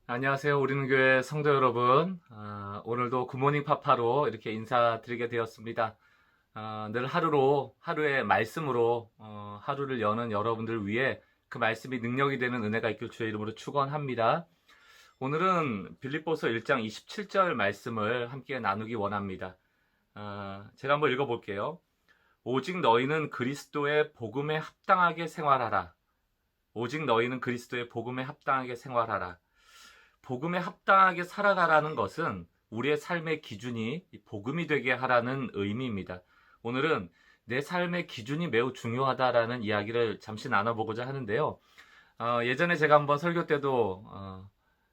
안녕하세요. 우리는 교회 성도 여러분. 오늘도 굿모닝 파파로 이렇게 인사드리게 되었습니다. 늘 하루의 말씀으로 하루를 여는 여러분들 위해 그 말씀이 능력이 되는 은혜가 있길 주의 이름으로 축원합니다. 오늘은 빌립보서 1장 27절 말씀을 함께 나누기 원합니다. 제가 한번 읽어볼게요. 오직 너희는 그리스도의 복음에 합당하게 생활하라. 오직 너희는 그리스도의 복음에 합당하게 생활하라. 복음에 합당하게 살아가라는 것은 우리의 삶의 기준이 복음이 되게 하라는 의미입니다. 오늘은 내 삶의 기준이 매우 중요하다라는 이야기를 잠시 나눠보고자 하는데요. 예전에 제가 한번 설교 때도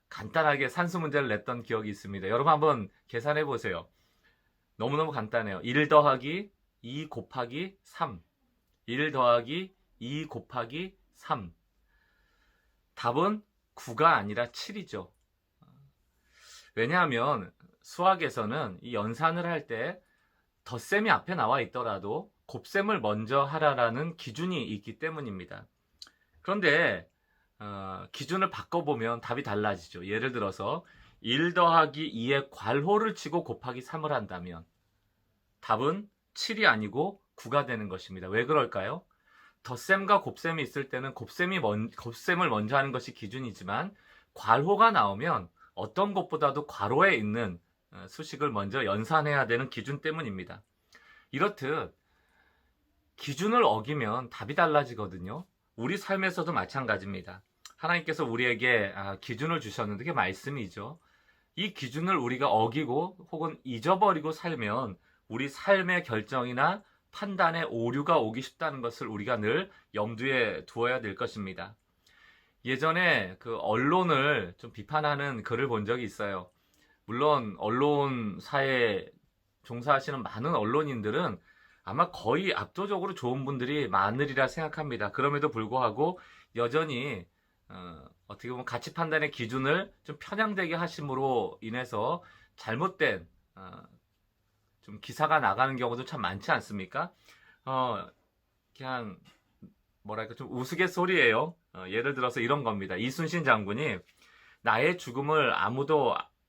간단하게 산수 문제를 냈던 기억이 있습니다. 여러분 한번 계산해 보세요. 너무너무 간단해요. 1 더하기 2 곱하기 3. 1 더하기 2 곱하기 3. 답은 9가 아니라 7이죠. 왜냐하면 수학에서는 이 연산을 할 때 덧셈이 앞에 나와 있더라도 곱셈을 먼저 하라라는 기준이 있기 때문입니다. 그런데 기준을 바꿔보면 답이 달라지죠. 예를 들어서 1 더하기 2의 괄호를 치고 곱하기 3을 한다면 답은 7이 아니고 9가 되는 것입니다. 왜 그럴까요? 덧셈과 곱셈이 있을 때는 곱셈을 먼저 하는 것이 기준이지만 괄호가 나오면 어떤 것보다도 괄호에 있는 수식을 먼저 연산해야 되는 기준 때문입니다. 이렇듯 기준을 어기면 답이 달라지거든요. 우리 삶에서도 마찬가지입니다. 하나님께서 우리에게 기준을 주셨는데 그게 말씀이죠. 이 기준을 우리가 어기고 혹은 잊어버리고 살면 우리 삶의 결정이나 판단에 오류가 오기 쉽다는 것을 우리가 늘 염두에 두어야 될 것입니다. 예전에 그 언론을 좀 비판하는 글을 본 적이 있어요. 물론 언론사에 종사하시는 많은 언론인들은 아마 거의 압도적으로 좋은 분들이 많으리라 생각합니다. 그럼에도 불구하고 여전히 어떻게 보면 가치 판단의 기준을 좀 편향되게 하심으로 인해서 잘못된 좀 기사가 나가는 경우도 참 많지 않습니까? 그냥 뭐랄까 좀 우스갯소리예요. 예를 들어서 이런 겁니다. 이순신 장군이 나의 죽음을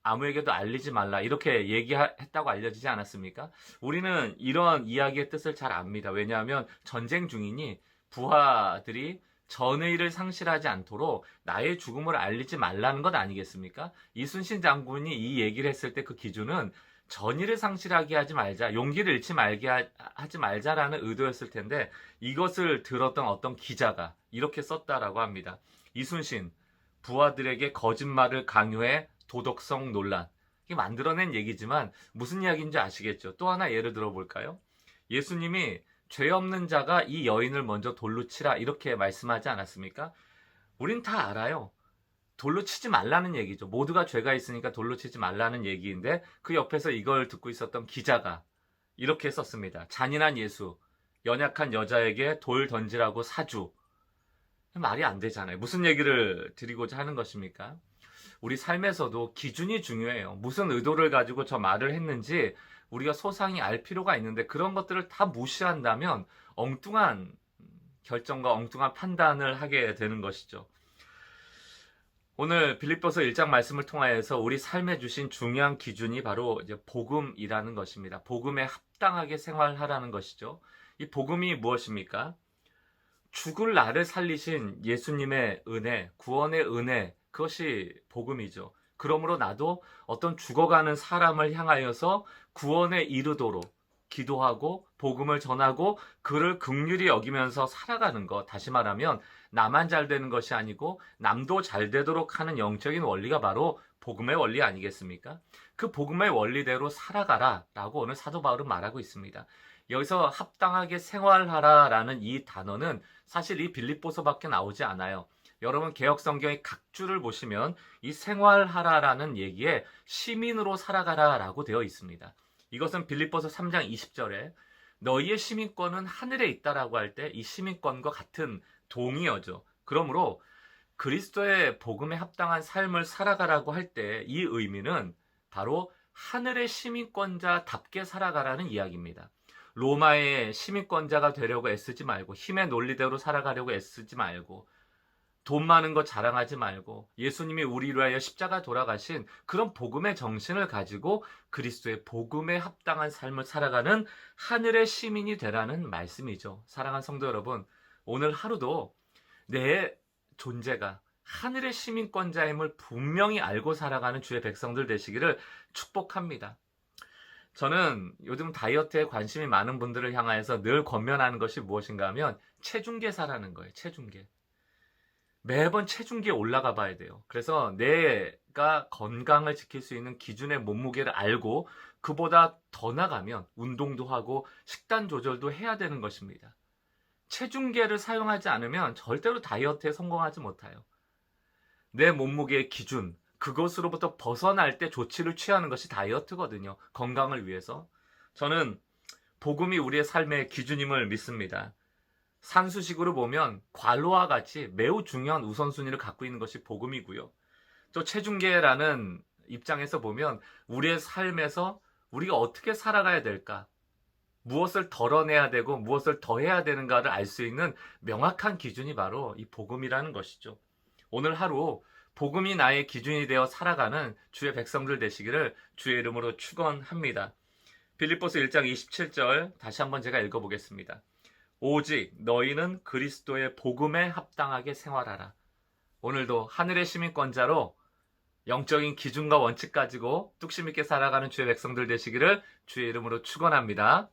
아무에게도 알리지 말라 이렇게 얘기했다고 알려지지 않았습니까? 우리는 이런 이야기의 뜻을 잘 압니다. 왜냐하면 전쟁 중이니 부하들이 전의를 상실하지 않도록 나의 죽음을 알리지 말라는 것 아니겠습니까? 이순신 장군이 이 얘기를 했을 때 그 기준은 전의를 상실하게 하지 말자, 용기를 잃지 말게 하지 말자라는 의도였을 텐데 이것을 들었던 어떤 기자가 이렇게 썼다라고 합니다. 이순신, 부하들에게 거짓말을 강요해 도덕성 논란. 이게 만들어낸 얘기지만 무슨 이야기인지 아시겠죠? 또 하나 예를 들어볼까요? 예수님이 죄 없는 자가 이 여인을 먼저 돌로 치라 이렇게 말씀하지 않았습니까? 우린 다 알아요. 돌로 치지 말라는 얘기죠. 모두가 죄가 있으니까 돌로 치지 말라는 얘기인데 그 옆에서 이걸 듣고 있었던 기자가 이렇게 썼습니다. 잔인한 예수, 연약한 여자에게 돌 던지라고 사주. 말이 안 되잖아요. 무슨 얘기를 드리고자 하는 것입니까? 우리 삶에서도 기준이 중요해요. 무슨 의도를 가지고 저 말을 했는지 우리가 소상히 알 필요가 있는데 그런 것들을 다 무시한다면 엉뚱한 결정과 엉뚱한 판단을 하게 되는 것이죠. 오늘 빌립보서 1장 말씀을 통하여서 우리 삶에 주신 중요한 기준이 바로 이제 복음이라는 것입니다. 복음에 합당하게 생활하라는 것이죠. 이 복음이 무엇입니까? 죽을 나를 살리신 예수님의 은혜, 구원의 은혜, 그것이 복음이죠. 그러므로 나도 어떤 죽어가는 사람을 향하여서 구원에 이르도록 기도하고 복음을 전하고 그를 긍휼히 여기면서 살아가는 것. 다시 말하면 나만 잘 되는 것이 아니고 남도 잘 되도록 하는 영적인 원리가 바로 복음의 원리 아니겠습니까? 그 복음의 원리대로 살아가라라고 오늘 사도 바울은 말하고 있습니다. 여기서 합당하게 생활하라라는 이 단어는 사실 이 빌립보서밖에 나오지 않아요. 여러분 개역 성경의 각 줄을 보시면 이 생활하라라는 얘기에 시민으로 살아가라라고 되어 있습니다. 이것은 빌립보서 3장 20절에 너희의 시민권은 하늘에 있다라고 할 때 이 시민권과 같은 동의어죠. 그러므로 그리스도의 복음에 합당한 삶을 살아가라고 할 때 이 의미는 바로 하늘의 시민권자답게 살아가라는 이야기입니다. 로마의 시민권자가 되려고 애쓰지 말고 힘의 논리대로 살아가려고 애쓰지 말고 돈 많은 거 자랑하지 말고 예수님이 우리를 위하여 십자가 돌아가신 그런 복음의 정신을 가지고 그리스도의 복음에 합당한 삶을 살아가는 하늘의 시민이 되라는 말씀이죠. 사랑하는 성도 여러분, 오늘 하루도 내 존재가 하늘의 시민권자임을 분명히 알고 살아가는 주의 백성들 되시기를 축복합니다. 저는 요즘 다이어트에 관심이 많은 분들을 향하여서 늘 권면하는 것이 무엇인가 하면 체중계사라는 거예요. 체중계. 매번 체중계에 올라가 봐야 돼요. 그래서 내가 건강을 지킬 수 있는 기준의 몸무게를 알고 그보다 더 나가면 운동도 하고 식단 조절도 해야 되는 것입니다. 체중계를 사용하지 않으면 절대로 다이어트에 성공하지 못해요. 내 몸무게의 기준, 그것으로부터 벗어날 때 조치를 취하는 것이 다이어트거든요. 건강을 위해서. 저는 복음이 우리의 삶의 기준임을 믿습니다. 산수식으로 보면 관로와 같이 매우 중요한 우선순위를 갖고 있는 것이 복음이고요. 또 체중계라는 입장에서 보면 우리의 삶에서 우리가 어떻게 살아가야 될까? 무엇을 덜어내야 되고 무엇을 더해야 되는가를 알 수 있는 명확한 기준이 바로 이 복음이라는 것이죠. 오늘 하루 복음이 나의 기준이 되어 살아가는 주의 백성들 되시기를 주의 이름으로 축원합니다. 빌립보서 1장 27절 다시 한번 제가 읽어보겠습니다. 오직 너희는 그리스도의 복음에 합당하게 생활하라. 오늘도 하늘의 시민권자로 영적인 기준과 원칙 가지고 뚝심 있게 살아가는 주의 백성들 되시기를 주의 이름으로 축원합니다.